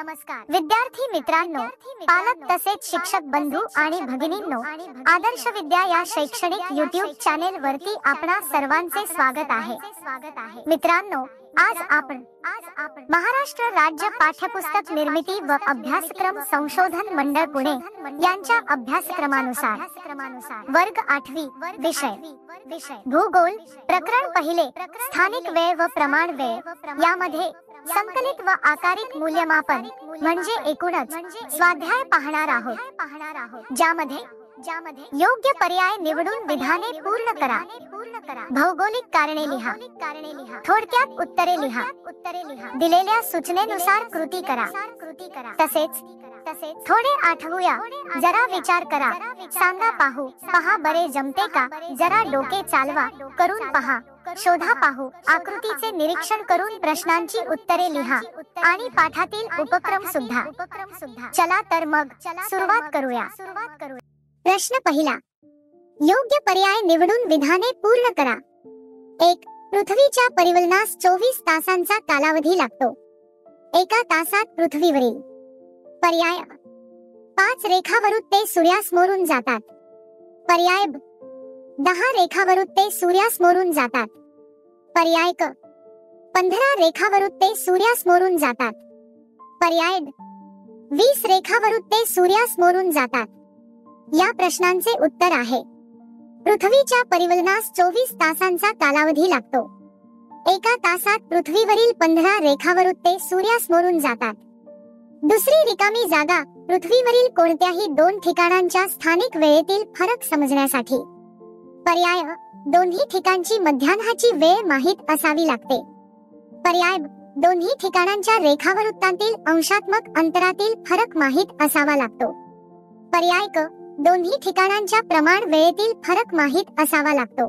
विद्यार्थी मित्रांनो, पालक तसेच शिक्षक बंधू आणि भगिनींनो, आदर्श विद्या या शैक्षणिक YouTube चॅनेल वरती आपणा सर्वांचे स्वागत आहे। मित्रांनो, आज आपण महाराष्ट्र राज्य पाठ्यपुस्तक निर्मिती व अभ्यासक्रम संशोधन मंडळ पुणे यांच्या अभ्यासक्रमानुसार वर्ग 8वी विषय भूगोल प्रकरण पहिले स्थानिक वेळ व प्रमाण वेळ यामध्ये संकलित व आकारिक मूल्यमापन म्हणजे एकूणच स्वाध्याय पाहणार आहोत, ज्यामध्ये योग्य पर्याय निवडून विधाने पूर्ण करा। भौगोलिक कारणे लिहा। थोडक्यात उत्तरे लिहा। दिलेल्या सूचनेनुसार कृती करा। तसेच थोडे आठवूया, जरा विचार करा, सांगा पाहू, पहा बरे जमते का, जरा डोके चालवा, करून पहा, शोधा पाहू, आकृतीचे निरीक्षण करून प्रश्नांची उत्तरे लिहा आणि पाठातील उपक्रम सुद्धा। चला तर मग सुरुवात करूया। प्रश्न पहिला, योग्य पर्याय निवडून विधाने पूर्ण करा। 1. पृथ्वीच्या परिवलनास 24 तासांचा कालावधी लागतो। एका तासात पृथ्वीवरील पर्याय 5 रेखावृत्ते सूर्यासमोरून जातात। पर्याय 10 रेखावृत्ते सूर्यासमोरून जातात। पर्याय 15 रेखावृत्ते सूर्यासमोरून जातात। पर्याय 20 रेखावृत्ते सूर्यासमोरून जातात। या प्रश्नांचे उत्तर आहे, पृथ्वीच्या परिवलनास 24 तासांचा कालावधी लागतो। एका तासात पृथ्वीवरील 15 रेखावृत्ते सूर्यासमोरून जातात। दुसरी रिकामी जागा, पृथ्वीवरील कोणत्याही 2 ठिकाणांच्या स्थानिक वेळेतील फरक समजण्यासाठी। पर्याय दोन्ही ठिकाणची मध्यान्हाची वेळ माहित असावी लागते। पर्याय दोन्ही ठिकाणांच्या रेखावृत्तांतील अंशात्मक अंतरातील फरक माहित असावा लागतो। पर्याय दोन्ही ठिकाणांच्या प्रमाण वेळेतील फरक माहित असावा लागतो।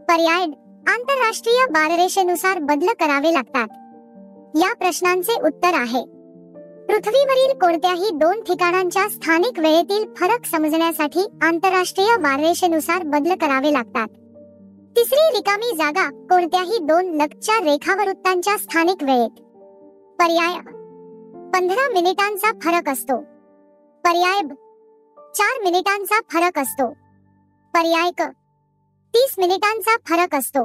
पर्याय आंतरराष्ट्रीय बाररेषेनुसार बदल करावे लागतात। या प्रश्नांचे उत्तर आहे, पृथ्वीवरील कोणत्याही 2 ठिकाणांच्या स्थानिक वेळेतील फरक समजण्यासाठी आंतरराष्ट्रीय बाररेषेनुसार बदल करावे लागतात। तिसरी रिकामी जागा, कोणत्याही 2 लगतच्या रेखावृत्तांच्या स्थानिक वेळेत। पर्याय 15 मिनिटांचा फरक असतो। पर्याय 4 मिनिटांचा फरक असतो। पर्याय 30 मिनिटांचा फरक असतो।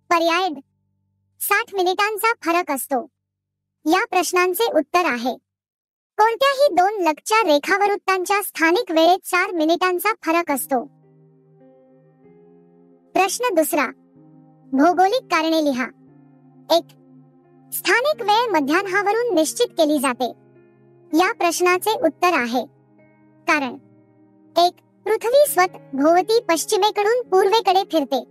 पर्याय 60 मिनिटांचा फरक असतो। या प्रश्नांचे उत्तर आहे, कोणत्याही 2 लगतच्या रेखावृत्तांच्या स्थानिक वेळेत 4 मिनिटांचा फरक असतो। प्रश्न दुसरा, भौगोलिक कारणे लिहा। 1. स्थानिक वेळ मध्यान्हावरून निश्चित केली जाते। या प्रश्नाचे उत्तर आहे, कारण 1. पृथ्वी स्वतःभोवती पश्चिमेकडून पूर्वेकडे फिरते,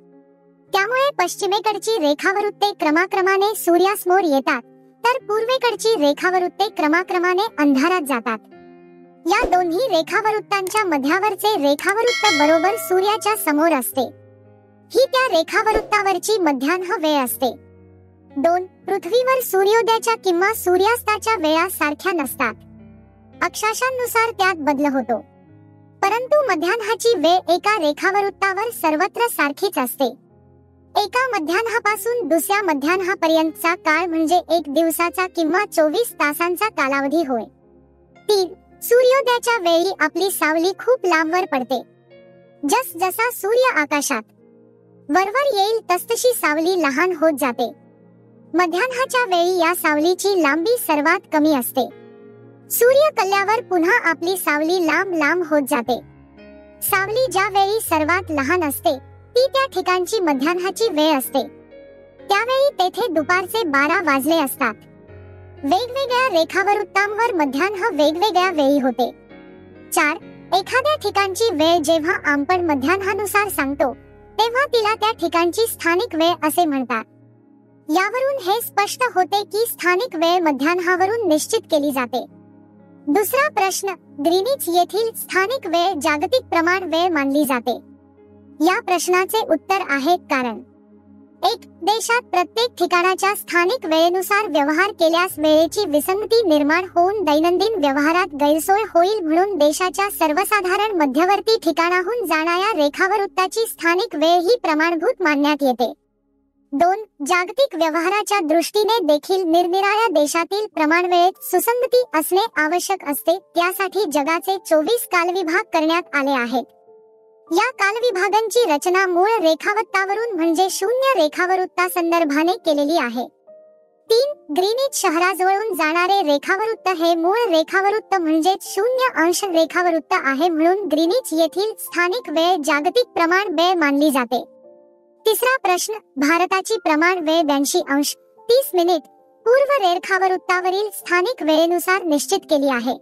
त्यामुळे पश्चिमेकडची रेखावृत्ते क्रमाक्रमाने सूर्यासमोर येतात, तर पूर्वेकडची रेखावृत्ते क्रमाक्रमाने अंधारात जातात। या दोन्ही रेखावृत्तांच्या मध्यावरचे रेखावृत्त बरोबर सूर्याच्या समोर असते। ही त्या रेखावृत्तावरची मध्यान्ह वेळ असते। 2. पृथ्वीवर सूर्योदयाच्या किंवा सूर्यास्ताच्या वेळा सारख्या नसतात, अक्षांशानुसार त्यात बदल होतो, परंतु मध्यान्हाची वेळ एका रेखावृत्तावर सर्वत्र सारखीच असते। एका मध्यान्हापासून दुसऱ्या मध्यान्हापर्यंतचा काळ म्हणजे 1 दिवसाचा किंवा 24 तासांचा कालावधी होय। 3. सूर्योदयाच्या वेळी आपली सावली खूप लांबवर पडते। जसजसा सूर्य आकाशात वरवर येईल तसतशी सावली लहान होत जाते। मध्यान्हाच्या वेळी या सावलीची लांबी सर्वात कमी असते। सूर्य कळल्यावर पुन्हा आपली सावली लांब लांब होत जाते। सावली ज्या वेळी सर्वात लहान असते ती त्या ठिकाणची मध्यान्हाची वेळ असते। त्यावेळी तेथे दुपारचे 12 वाजले असतात। वेगवेगळ्या रेखावृत्तांवर मध्यान्ह वेगवेगळ्या वेळी होते। 4. एखाद्या ठिकाणची वेळ जेव्हा आपण मध्यान्हानुसार सांगतो तेव्हा तिला त्या ठिकाणची स्थानिक वेळ असे म्हणतात। यावरून हे स्पष्ट होते की स्थानिक वेळ मध्यान्हावरून निश्चित केली जाते। दुसरा प्रश्न, ग्रीनिच येथील स्थानिक वेळ जागतिक प्रमाण वेळ मानली जाते। या प्रश्नाचे उत्तर आहे, कारण 1. देशात प्रत्येक ठिकाणाच्या स्थानिक वेळेनुसार व्यवहार केल्यास वेळेची विसंगती निर्माण होऊन दैनंदिन व्यवहारात गैरसोय होईल, म्हणून देशाच्या सर्वसाधारण मध्यवर्ती ठिकाणाहून जाणाऱ्या रेखावृत्ताची स्थानिक वेळ ही प्रमाणभूत मानण्यात येते। 2. जागतिक व्यवहाराच्या दृष्टीने देखील निरनिराळ्या देशातील प्रमाणवेळेत सुसंगती असणे आवश्यक असते, त्यासाठी जगाचे 24 कालविभाग करण्यात आले आहेत. या कालविभागांची रचना मूळ रेखावृत्तावरून म्हणजे शून्य रेखावृत्तासंदर्भाने केलेली आहे. 3. ग्रीनिच शहराजवळून जाणारे रेखावृत्त हे मूळ रेखावृत्त म्हणजे 0° रेखावृत्त आहे, म्हणून ग्रीनिच येथील स्थानिक वेळ जागतिक प्रमाण वेळ मानली जाते. तिसरा प्रश्न, भारताची प्रमाण वेळ 82° 30 मिनिट पूर्व रेखावृत्तावरील स्थानिक वेळेनुसार निश्चित केली आहे.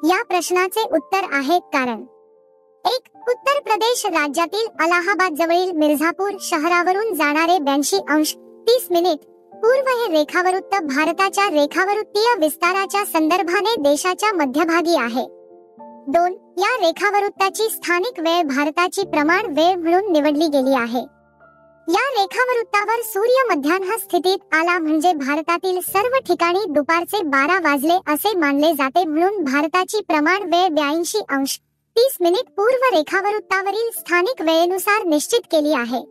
या प्रश्नाचे उत्तर आहे कारण 1. उत्तर प्रदेश राज्यातील अलाहाबाद जवळील मिर्झापूर शहरावरून जाणारे 82° 30 मिनिट पूर्व हे रेखावृत्त भारताच्या रेखावृत्तीय विस्ताराच्या संदर्भाने देशाच्या मध्यभागी आहे. 2. या रेखावृत्ताची स्थानिक वेळ भारताची प्रमाण वेळ म्हणून निवडली गेली आहे. या रेखावृत्तावर सूर्य मध्यान्ह स्थितीत आला म्हणजे भारतातील सर्व ठिकाणी दुपारचे 12 वाजले असे मानले जाते, म्हणून भारताची प्रमाण वेळ 82° 30 मिनिट पूर्व रेखावृत्तावरील स्थानिक वेळेनुसार निश्चित केली आहे.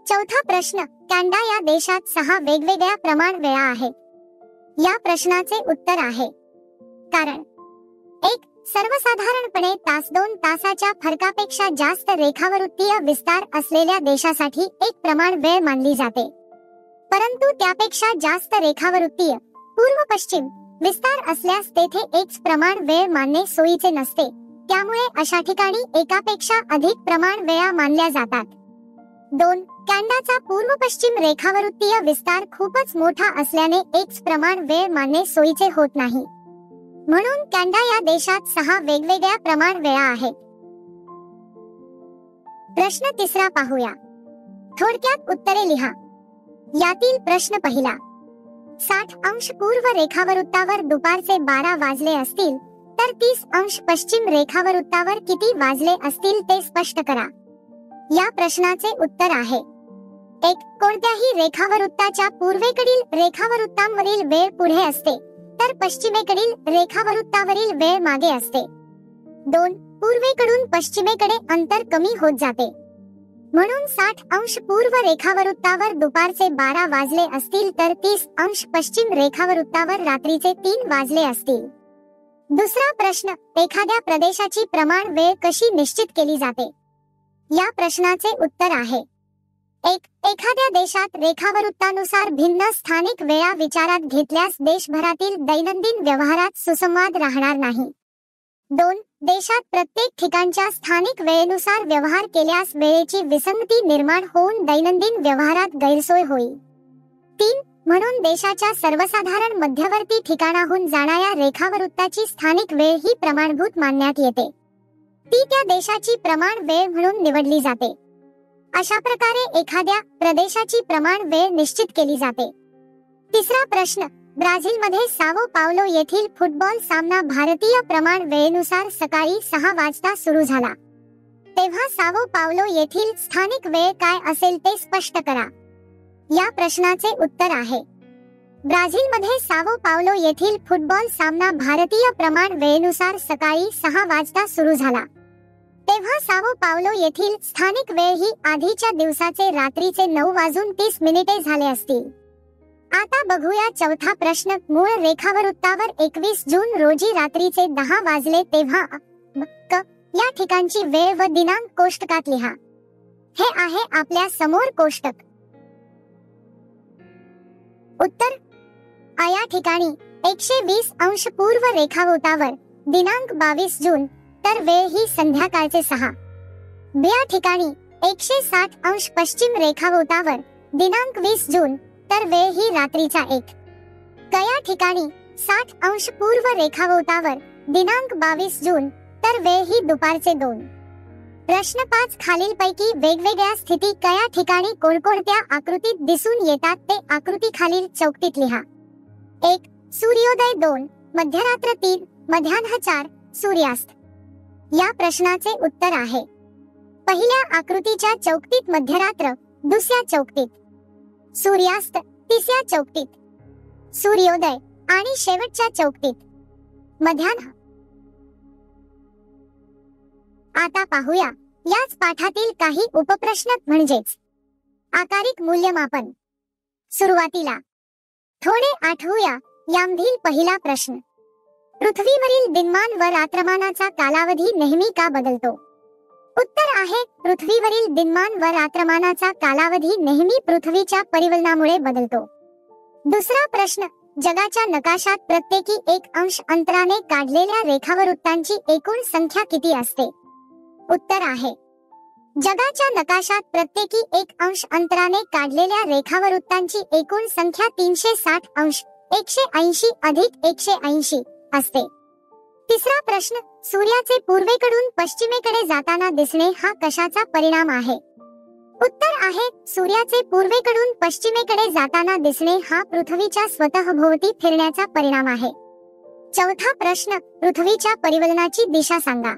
चौथा प्रश्न, कॅनडा या देशात 6 वेगवेगळ्या प्रमाण वेळा आहेत. या प्रश्नाचे उत्तर आहे कारण 1. सर्वसाधारणपणे तास 2 तासाच्या फरकापेक्षा जास्त रेखावृत्तीय विस्तार असलेल्या देशासाठी एक प्रमाण वेळ मानली जाते, परंतु त्यापेक्षा जास्त रेखावृत्तीय पूर्व पश्चिम विस्तार असल्यास तेथे एक प्रमाण वेळ मानणे सोयीचे नसते, त्यामुळे अशा ठिकाणी एकापेक्षा अधिक प्रमाण वेळा मानल्या जातात. 2. कॅनडाचा पूर्व पश्चिम रेखावृत्तीय विस्तार खूपच मोठा असल्याने एक प्रमाण वेळ मानणे सोयीचे होत नाही, म्हणून कॅनडा या देशात 6 वेगवेगळ्या प्रमाण वेळा आहेत. प्रश्न तिसरा पाहूया. थोडक्यात उत्तरे लिहा. यातील प्रश्न पहिला, 60° पूर्व रेखावृत्तावर दुपारचे 12 वाजले असतील तर 30° पश्चिम रेखावृत्तावर किती वाजले असतील ते स्पष्ट करा. या प्रश्नाचे उत्तर आहे 1. कोणत्याही रेखावृत्ताच्या पूर्वेकडील रेखावृत्तांवरील वेळ पुढे असते तर पश्चिमेकडील रेखावृत्तावरील वेळ मागे असते. 2. पूर्वेकडून पश्चिमेकडे अंतर कमी होत जाते, म्हणून 60° पूर्व रेखावृत्तावर दुपारचे 12 वाजले असतील तर 30° पश्चिम रेखावृत्तावर रात्रीचे 3 वाजले असतील. दुसरा प्रश्न, एखाद्या प्रदेशाची प्रमाण वेळ कशी निश्चित केली जाते? या प्रश्नाचे उत्तर आहे 1. एखाद्या देशात रेखावृत्तानुसार भिन्न स्थानिक वेळा विचारात घेतल्यास देशभरातील दैनंदिन व्यवहारात सुसंवाद राहणार नाही. 2. देशात प्रत्येक ठिकाणच्या स्थानिक वेळेनुसार व्यवहार केल्यास वेळेची विसंगती निर्माण होऊन दैनंदिन व्यवहारात गैरसोय होईल. 3. म्हणून देशाच्या सर्वसाधारण मध्यवर्ती ठिकाणाहून जाणाऱ्या रेखावृत्ताची स्थानिक वेळ ही प्रमाणभूत मानण्यात येते. ती त्या देशाची प्रमाण वेळ म्हणून निवडली जाते. अशा प्रकारे एखाद्या प्रदेशाची प्रमाण वेळ निश्चित केली जाते. तिसरा प्रश्न, ब्राझीलमध्ये सावो पावलो येथील फुटबॉल सामना भारतीय प्रमाण वेळेनुसार सकाळी 6 वाजता सुरू झाला, तेव्हा सावो पावलो येथील स्थानिक वेळ काय असेल ते स्पष्ट करा. या प्रश्नाचे उत्तर आहे ब्राझीलमध्ये सावो पावलो येथील फुटबॉल सामना भारतीय प्रमाण वेळेनुसार सकाळी 6 वाजता सुरू झाला, तेव्हा सावो पावलो येथील स्थानिक वेळ ही आधीच्या दिवसाचे रात्रीचे 9:30 झाले असतील. आता बघूया चौथा प्रश्न, मूळ रेखावृत्तावर 21 जून रोजी रात्रीचे 10 वाजले तेव्हा या ठिकाणची वेळ व दिनांक कोष्टकात लिहा. हे आहे आपल्या समोर कोष्टक. उत्तर, या ठिकाणी 120° पूर्व रेखावृत्तावर दिनांक 22 जून तर वेळ ही संध्याकाळचे 6. या ठिकाणी 160° पश्चिम रेखावृत्तावर दिनांक 20 जून तर वेळ ही रात्रीचा 1. या ठिकाणी 60° पूर्व रेखावृत्तावर दिनांक 22 जून तर वेळ ही दुपारचे 2. प्रश्न 5, खालीलपैकी वेगवेगळ्या स्थिती कया ठिकाणी कोणकोणत्या आकृतीत दिसून येतात ते आकृती खालील चौकटीत लिहा. 1. सूर्योदय 2, मध्यरात्र 3, मध्यान्ह 4, सूर्यास्त. या प्रश्नाचे उत्तर आहे पहिल्या आकृतीच्या चौकटीत मध्यरात्र, दुसऱ्या चौकटीत सूर्यास्त, तिसऱ्या चौकटीत सूर्योदय आणि शेवटच्या चौकटीत मध्यान्ह. आता पाहूया याच पाठातील काही उपप्रश्न म्हणजेच आकारिक मूल्यमापन. सुरुवातीला थोडे आठवूया यामधील पहिला प्रश्न. पृथ्वीवरील दिनमान व रात्रमानाचा कालावधी नेहमी का बदलतो? उत्तर आहे पृथ्वीवरील दिनमान व रात्रमानाचा कालावधी नेहमी पृथ्वीच्या परिवलनामुळे बदलतो. दुसरा प्रश्न. जगाच्या नकाशात प्रत्येकी 1 अंश अंतराने काढलेल्या रेखावृत्तांची एकूण संख्या किती असते? उत्तर आहे जगाच्या नकाशात प्रत्येकी 1 अंश अंतराने काढलेल्या रेखावृत्तांची एकूण संख्या 360 अंश 180 अधिक 180 असते. तिसरा प्रश्न. सूर्याचे पूर्वेकडून पश्चिमेकडे जाताना दिसणे हा कशाचा परिणाम आहे? उत्तर आहे सूर्याचे पूर्वेकडून पश्चिमेकडे जाताना दिसणे हा पृथ्वीच्या स्वतःभोवती फिरण्याचा परिणाम आहे. चौथा प्रश्न. पृथ्वीच्या परिवलनाची दिशा सांगा.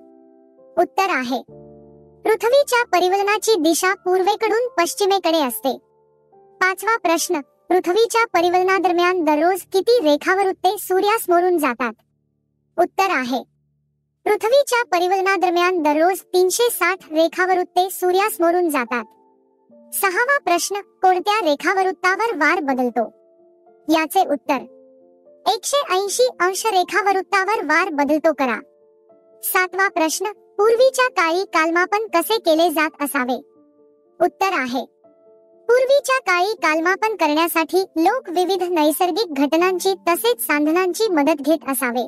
उत्तर आहे पृथ्वीच्या परिवलनाची दिशा पूर्वेकडून पश्चिमेकडे असते. पाचवा प्रश्न. पृथ्वीच्या परिवलनादरम्यान दररोज किती रेखावृत्ते सूर्यासमोरून जातात? उत्तर आहे पृथ्वीच्या परिवलनादरम्यान दररोज 360 रेखावृत्ते सूर्यासमोरून जातात. सहावा प्रश्न. कोणत्या रेखावृत्तावर वार बदलतो? याचे उत्तर 180 अंश रेखावृत्तावर वार बदलतो करा. सातवा प्रश्न. पूर्वीच्या काळी कालमापन कसे केले जात असावे? उत्तर आहे पूर्वीच्या काळी कालमापन करण्यासाठी लोक विविध नैसर्गिक घटनांची तसेच साधनांची मदत घेत असावे.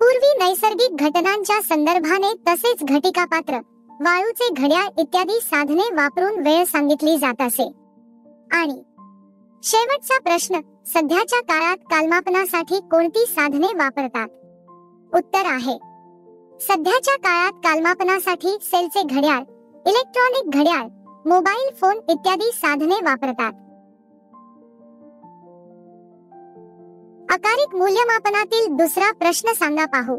पूर्वी नैसर्गिक घटनांच्या संदर्भाने तसेच घटिकापात्र, वाळूचे घड्याळ इत्यादी साधने वापरून वेळ सांगितली जात असे. आणि शेवटचा प्रश्न. सध्याच्या काळात कालमापनासाठी कोणती साधने वापरतात? उत्तर आहे सध्याच्या काळात कालमापनासाठी सेलचे घड्याळ, इलेक्ट्रॉनिक घड्याळ, मोबाईल फोन इत्यादी साधने वापरतात. आकारिक मूल्यमापनातील दुसरा प्रश्न सांगा पाहू.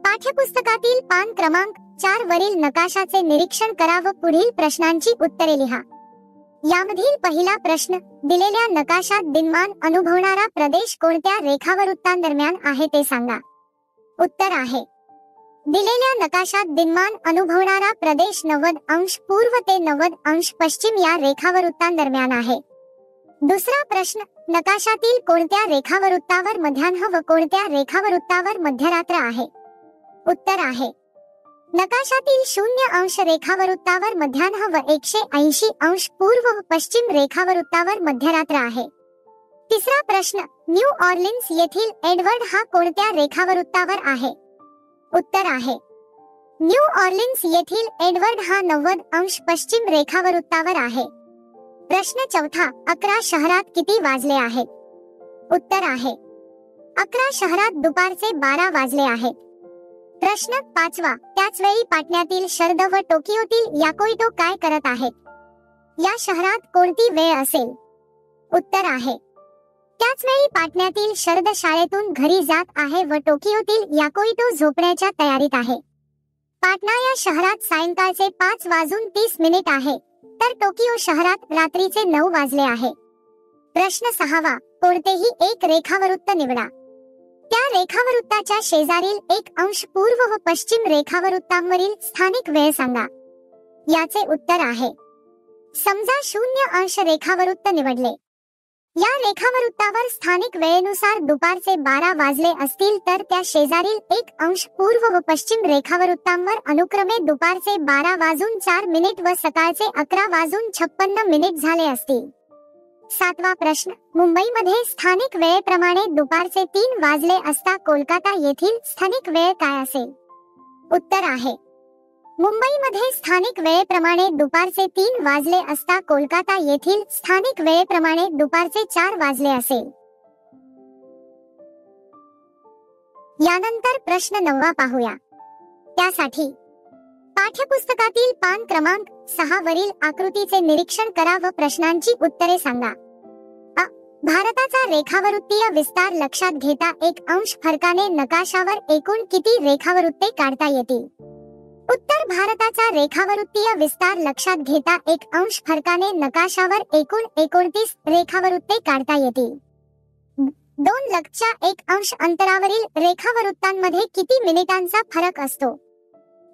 पाठ्यपुस्तकातील पान क्रमांक 4 वरील नकाशाचे निरीक्षण करा व पुढील प्रश्नांची उत्तरे लिहा. यामधील पहिला प्रश्न. दिलेल्या नकाशात दिनमान अनुभवणारा प्रदेश कोणत्या रेखावृत्तांदरम्यान आहे ते सांगा. उत्तर आहे दिलेल्या नकाशात दिनमान अनुभवणारा प्रदेश 90 अंश पूर्व ते 90 अंश पश्चिम या रेखावृत्तांदरम्यान आहे. दुसरा प्रश्न. नकाशातील कोणत्या रेखावृत्तावर मध्यान्ह व कोणत्या रेखावृत्तावर मध्यरात्र आहे? उत्तर आहे नकाशातील 0 अंश रेखावृत्तावर मध्यान्ह व 180 अंश पूर्व व पश्चिम रेखावृत्तावर मध्यरात्र आहे. तिसरा प्रश्न. न्यू ऑर्लिन्स येथील एडवर्ड हा कोणत्या रेखावृत्तावर आहे? उत्तर आहे न्यू ऑर्लिन्स येथील एडवर्ड हा 90 अंश पश्चिम रेखावृत्तावर आहे. प्रश्न चौथा. 11 शहरात किती वाजले आहेत? उत्तर आहे 11 शहरात दुपारचे 12 वाजले आहेत. प्रश्न पाचवा. त्याच वेळी पाटण्यातील शर्द व टोकियोतील याकोइटो काय करत आहेत? या शहरात कोणती वेळ असेल? उत्तर आहे त्याच वेळी पाटण्यातील शर्द शाळेतून घरी जात आहे व टोकियोतील याकोइटो झोपण्याच्या तयारीत आहे. पाटणा या शहरात सायंकाळचे 5:30 आहे तर टोकियो शहरात रात्रीचे 9 वाजले आहे. प्रश्न सहावा. कोणतेही एक रेखावृत्त निवडा. त्या रेखावृत्ताच्या शेजारील 1 अंश पूर्व व पश्चिम रेखावृत्तांवरील स्थानिक वेळ सांगा. याचे उत्तर आहे समजा 0 अंश रेखावृत्त निवडले. या रेखावृत्तावर स्थानिक वेळेनुसार दुपारचे 12 वाजले असतील तर त्या शेजारील 1 अंश पूर्व व पश्चिम रेखावृत्तांवर अनुक्रमे दुपारचे 12:04 व सकाळचे 11:56 झाले असतील. सातवा प्रश्न. मुंबईमध्ये स्थानिक वेळेप्रमाणे दुपारचे 3 वाजले असता कोलकाता येथील स्थानिक वेळ काय असेल? उत्तर आहे मुंबईमध्ये स्थानिक वेळेप्रमाणे दुपारचे 3 वाजले असता कोलकाता येथील स्थानिक वेळेप्रमाणे दुपारचे 4 वाजले असेल. यानंतर प्रश्न 9वा पाहूया. त्यासाठी पाठ्यपुस्तकातील पान क्रमांक 6 वरील आकृतीचे निरीक्षण करा व प्रश्नांची उत्तरे सांगा. भारताचा रेखावृत्तीय विस्तार लक्षात घेता 1 अंश फरकाने नकाशावर एकूण किती रेखावृत्ते काढता येतील? उत्तर. भारताचा रेखावृत्तीय विस्तार लक्षात घेता 1 अंश फरकाने नकाशावर एकूण 29 रेखावृत्ते काढता येतील. 2 लगतच्या 1 अंश अंतरावरील रेखावृत्तांमध्ये किती मिनिटांचा फरक असतो?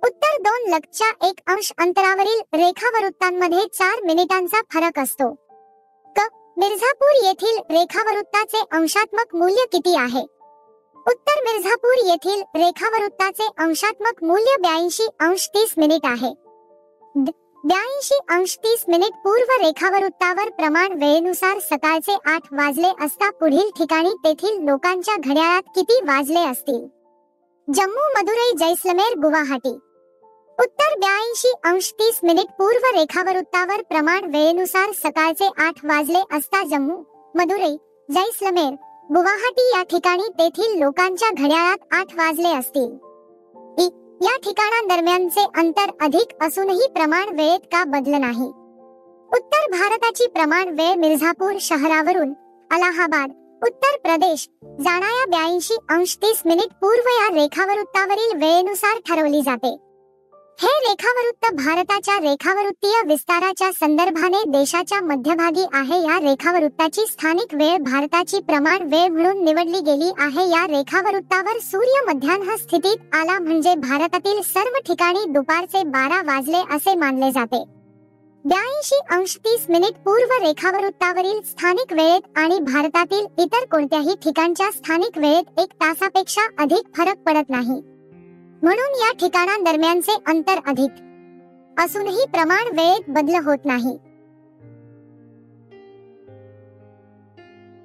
उत्तर 2 लक्षच्या 1 अंश अंतरावरील रेखावृत्तांमध्ये 4 मिनिटांचा फरक असतो. क. मिर्झापूर येथील रेखावृत्ताचे अंशात्मक मूल्य किती आहे? उत्तर मिर्झापूर येथील रेखावृत्ताचे अंशात्मक मूल्य 82°30 मिनिट आहे. 82°30 पूर्व रेखावृत्तावर प्रमाण वेळेनुसार सकाळचे 8 वाजले असता पुढील ठिकाणी तेथील लोकांच्या घड्याळात किती वाजले असतील? जम्मू, मदुरई, जैसलमेर, गुवाहाटी. उत्तर 82°30 पूर्व रेखावृत्तावर प्रमाण वेळेनुसार सकाळचे 8 वाजले असता जम्मू, मदुरई, जैसलमेर, गुवाहाटी या ठिकाणी तेथील लोकांच्या घड्याळात 8 वाजले असतील. या ठिकाणांदरम्यानचे अंतर अधिक असूनही प्रमाण वेळेत का बदल नाही? उत्तर भारताची प्रमाण वेळ मिर्झापूर शहरावरून अलाहाबाद, उत्तर प्रदेश जाणाऱ्या 82°30 पूर्व या रेखावृत्तावरील वेळेनुसार ठरवली जाते. हे रेखावृत्त भारताच्या रेखावृत्तीय विस्ताराच्या संदर्भाने देशाच्या मध्यभागी आहे. या रेखावृत्ताची स्थानिक वेळ भारताची प्रमाण वेळ म्हणून निवडली गेली आहे. या रेखावृत्तावर सूर्य मध्यान्ह स्थितीत आला म्हणजे भारतातील सर्व ठिकाणी दुपारचे 12 वाजले असे मानले जाते. 82°30 पूर्व रेखावृत्तावरील स्थानिक वेळेत आणि भारतातील इतर कोणत्याही ठिकाणच्या स्थानिक वेळेत 1 तासापेक्षा अधिक फरक पडत नाही. म्हणून या ठिकाणांदरम्यानचे अंतर अधिक असूनही प्रमाण वेळेत बदल होत नाही.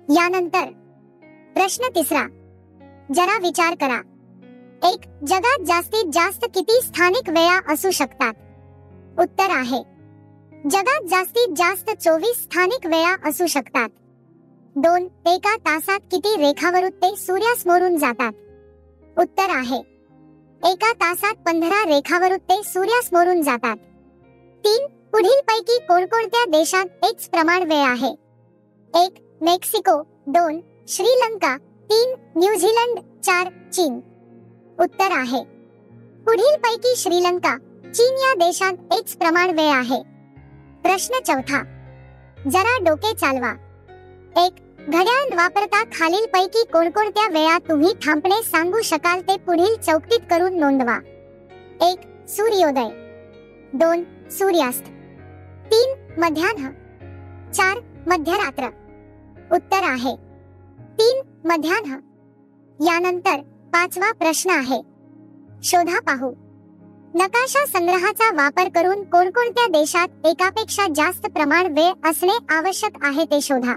यानंतर प्रश्न 3. जरा विचार करा. 1. जगात जास्तीत जास्त किती स्थानिक वेळा असू शकतात? उत्तर आहे जगात जास्तीत जास्त 24 स्थानिक वेळा असू शकतात. 2. एका तासात किती रेखावृत्ते सूर्यासमोरून जातात? उत्तर आहे एका तासात 15 रेखावृत्ते सूर्यासमोरून जातात. 3. पुढील पैकी कोणकोणत्या देशात एक प्रमाण वेळ आहे? 1. मेक्सिको, 2. श्रीलंका, 3. न्यूझीलंड, 4. चीन. उत्तर आहे पुढील पैकी श्रीलंका, चीन या देशात एक प्रमाण वेळ आहे. प्रश्न 4. जरा डोके चालवा. 1. घड्याळ वापरता खालील पैकी कोणकोणत्या वेळा तुम्ही ठामपणे सांगू शकाल ते पुढील चौकटीत करून नोंदवा. 1. सूर्योदय, 2. सूर्यास्त, 3. मध्यान्ह, 4. मध्यरात्र. उत्तर आहे 3. मध्यान्ह. यानंतर 5वा प्रश्न आहे. शोधा पाहू. नकाशा संग्रहाचा वापर करून कोणकोणत्या देशात एकापेक्षा जास्त प्रमाण वेळ असणे आवश्यक आहे ते शोधा.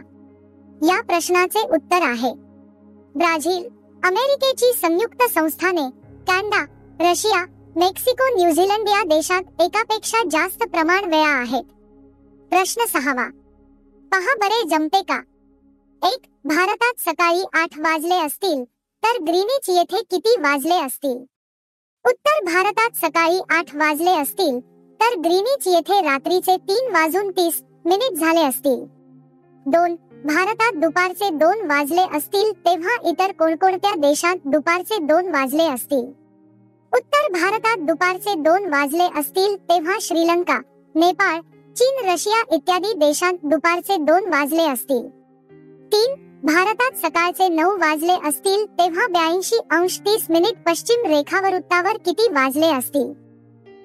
या प्रश्नाचे उत्तर आहे ब्राझील, अमेरिकेची संयुक्त संस्थाने, कॅनडा, रशिया, मेक्सिको, न्यूझीलंड या देशात एकापेक्षा जास्त प्रमाण वेळा आहेत. प्रश्न 6. पहा बरे जमते का? 1. भारतात सकाळी 8 वाजले असतील तर ग्रीनिच येथे किती वाजले असतील? उत्तर भारतात सकाळी 8 वाजले असतील तर ग्रीनिच येथे रात्रीचे 3:30 झाले असतील. 2. भारतात दुपारचे 2 वाजले असतील तेव्हा इतर कोणकोणत्या देशात दुपारचे 2 वाजले असतील? उत्तर भारतात दुपारचे 2 वाजले असतील तेव्हा श्रीलंका, नेपाळ, चीन, रशिया इत्यादी देशात दुपारचे 2 वाजले असतील. 3. भारतात सकाळचे 9 वाजले असतील तेव्हा 82°30 पश्चिम रेखावृत्तावर किती वाजले असतील?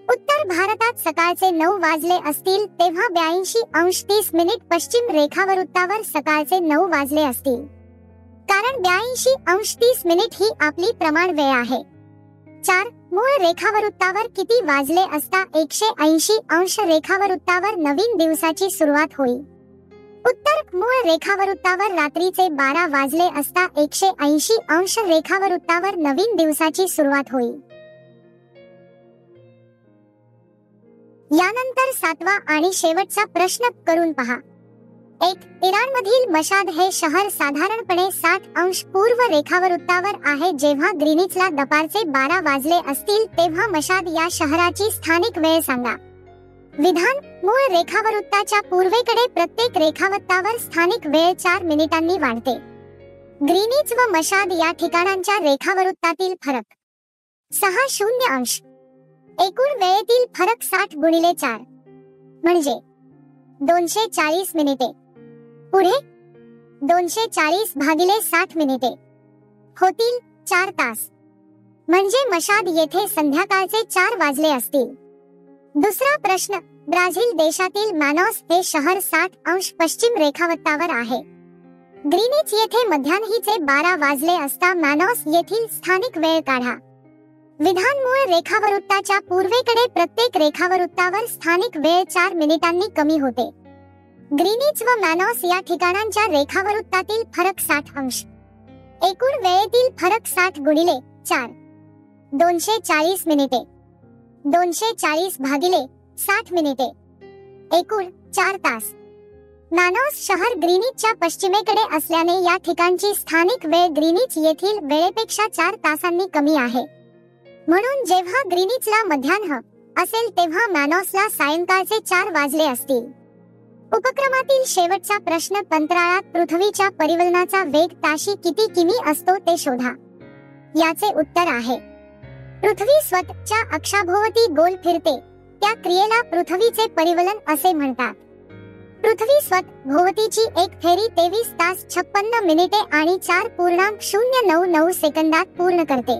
उत्तर भारतात सकाळचे 9 वाजले असतील तेव्हा 82°30 पश्चिम रेखावृत्तावर सकाळचे 9 वाजले असतील. कारण 82°30 ही आपली प्रमाण वेळ आहे. 4. मूळ रेखावृत्तावर किती वाजले असता 180° रेखावृत्तावर नवीन दिवसाची सुरुवात होईल? उत्तर मूळ रेखावृत्तावर रात्रीचे 12 वाजले असता 180° रेखावृत्तावर नवीन दिवसाची सुरुवात होईल. यानंतर 7वा आणि शेवटचा प्रश्न करून पहा. 1. इराणमधील मशाद हे शहर साधारणपणे 60° पूर्व रेखावृत्तावर आहे. जेव्हा ग्रीनिचला दुपारचे 12 वाजले असतील तेव्हा मशाद या शहराची स्थानिक वेळ सांगा. विधान: मूळ रेखावृत्ताच्या पूर्वेकडे प्रत्येक रेखावृत्तावर स्थानिक वेळ 4 मिनिटांनी वाढते. ग्रीनिच व मशाद या ठिकाणांच्या रेखावृत्तातील फरक 60°. एकूण वेळेतील फरक 60×4 म्हणजे 240 मिनिटे. पुढे 240 भागिले 60 मिनिटे होतील 4 तास. म्हणजे मशाद येथे संध्याकाळचे 4 वाजले असतील. दुसरा प्रश्न, ब्राझील देशातील मॅनॉस हे शहर 60° पश्चिम रेखावृत्तावर आहे. ग्रीनिच येथे मध्यान्हीचे 12 वाजले असता मॅनॉस येथील स्थानिक वेळ काढा. विधान मूळ रेखावृत्ताच्या पूर्वेकडे प्रत्येक रेखावृत्तावर स्थानिक वेळ 4 मिनिटांनी कमी होते. ग्रीनिच व मॅनॉस या ठिकाणांच्या रेखावृत्तातील फरक 60°. एकूण वेळेतील फरक 60 गुणिले 4 240 मिनिटे. 240 भागिले 60 मिनिटे एकूण 4 तास. मॅनॉस शहर ग्रीनिचच्या पश्चिमेकडे असल्याने या ठिकाणची स्थानिक वेळ ग्रीनिच येथील वेळेपेक्षा 4 तासांनी कमी आहे. म्हणून जेव्हा ग्रीनिचला मध्यान्ह असेल तेव्हा मॅनॉसला सायंकाळचे 4 वाजले असतील. उपक्रमातील शेवटचा प्रश्न, अंतराळात पृथ्वीच्या परिवलनाचा वेग ताशी किती किमी असतो ते शोधा. याचे उत्तर आहे, पृथ्वी स्वतःच्या अक्षाभोवती गोल फिरते त्या क्रियेला पृथ्वीचे परिवलन असे म्हणतात. पृथ्वी स्वतःभोवतीची एक फेरी 23 तास 56 मिनिटे आणि 4.099 सेकंदात पूर्ण करते.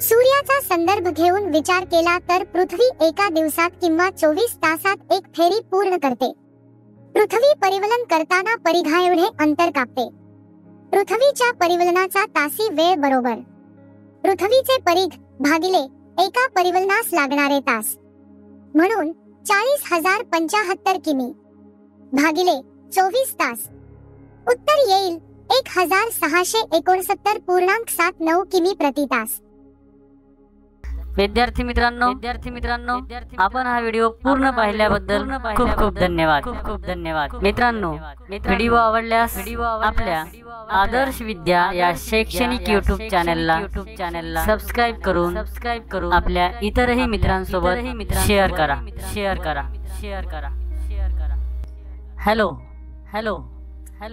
सूर्याचा संदर्भ घेऊन विचार केला तर पृथ्वी एका दिवसात किंवा 24 तासात एक फेरी पूर्ण करते. पृथ्वी परिवलन करताना परिघाएवढे अंतर कापते. पृथ्वीच्या परिवलनाचा तासी वेळ बरोबर पृथ्वीचे परिघ भागिले एका परिवलनास लागणारे तास. म्हणून 40,075 किमी भागिले 24 तास. उत्तर येईल 1669.79 किमी प्रति तास. विद्यार्थी मित्रांनो, आपण हा व्हिडिओ पूर्ण पाहिल्याबद्दल खूप खूप धन्यवाद. मित्रांनो, व्हिडिओ आवडल्यास आपल्या आदर्श विद्या या शैक्षणिक YouTube चॅनलला सबस्क्राइब करून आपल्या इतरही मित्रांसोबत शेअर करा. हॅलो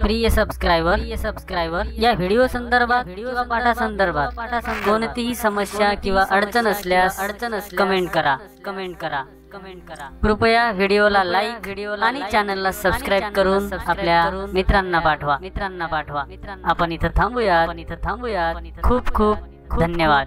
प्रिय सबस्क्रायबर, या व्हिडिओ संदर्भात किंवा पाठासंदर्भात कोणतीही समस्या किंवा अडचण असल्यास कमेंट करा. कृपया व्हिडिओला लाईक आणि चॅनलला सबस्क्राइब करून आपल्या मित्रांना पाठवा. आपण इथं थांबूयात. खूप खूप धन्यवाद.